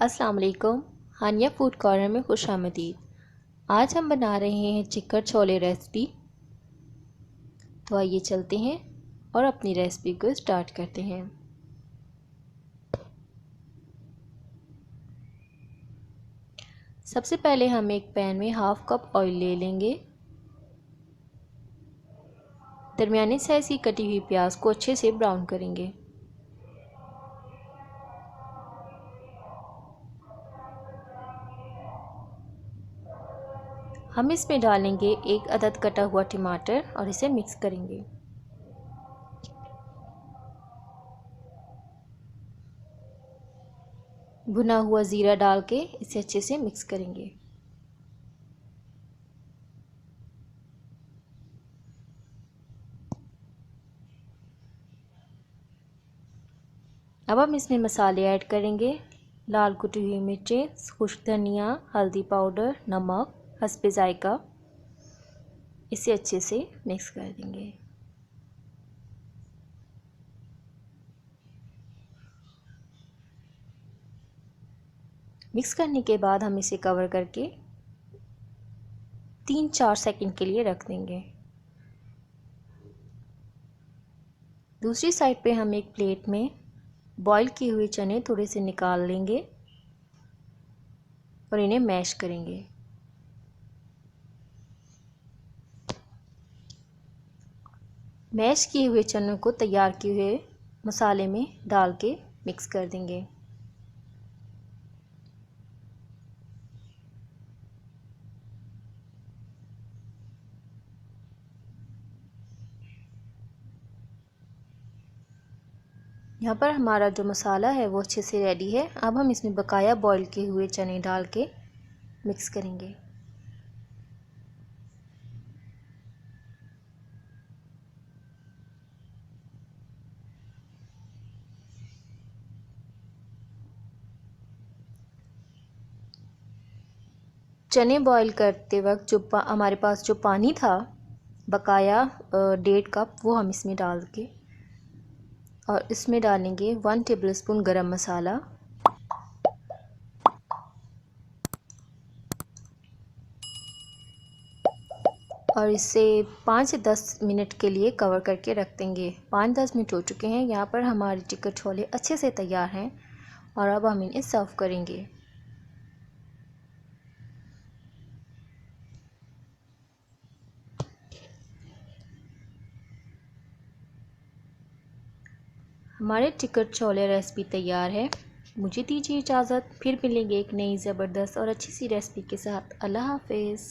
अस्सलाम वालेकुम। हानिया food corner में खुशामदीद। आज हम बना रहे हैं चिकन छोले रेसिपी। तो आइए चलते हैं और अपनी रेसिपी को स्टार्ट करते हैं। सबसे पहले हम एक पैन में हाफ कप ऑयल ले लेंगे। दरमियानी साइज़ की कटी हुई प्याज को अच्छे से ब्राउन करेंगे। हम इसमें डालेंगे एक अदद कटा हुआ टमाटर और इसे मिक्स करेंगे। भुना हुआ ज़ीरा डाल के इसे अच्छे से मिक्स करेंगे। अब हम इसमें मसाले ऐड करेंगे। लाल कुटी हुई मिर्चें, खुश्क धनिया, हल्दी पाउडर, नमक हस्बे जायका। इसे अच्छे से मिक्स कर देंगे। मिक्स करने के बाद हम इसे कवर करके 3-4 सेकंड के लिए रख देंगे। दूसरी साइड पे हम एक प्लेट में बॉईल किए हुए चने थोड़े से निकाल लेंगे और इन्हें मैश करेंगे। मैश किए हुए चनों को तैयार किए हुए मसाले में डाल के मिक्स कर देंगे। यहाँ पर हमारा जो मसाला है वो अच्छे से रेडी है। अब हम इसमें बकाया बॉईल किए हुए चने डाल के मिक्स करेंगे। चने बॉईल करते वक्त जो हमारे पास जो पानी था बकाया 1.5 कप, वो हम इसमें डाल के और इसमें डालेंगे 1 टेबलस्पून गरम मसाला और इसे 5 से 10 मिनट के लिए कवर करके रख देंगे। 5-10 मिनट हो चुके हैं। यहाँ पर हमारे चिकन छोले अच्छे से तैयार हैं और अब हम इन्हें सर्व करेंगे। हमारे चिकन छोले रेसिपी तैयार है। मुझे दीजिए इजाज़त, फिर मिलेंगे एक नई ज़बरदस्त और अच्छी सी रेसिपी के साथ। अल्लाह हाफ़िज़।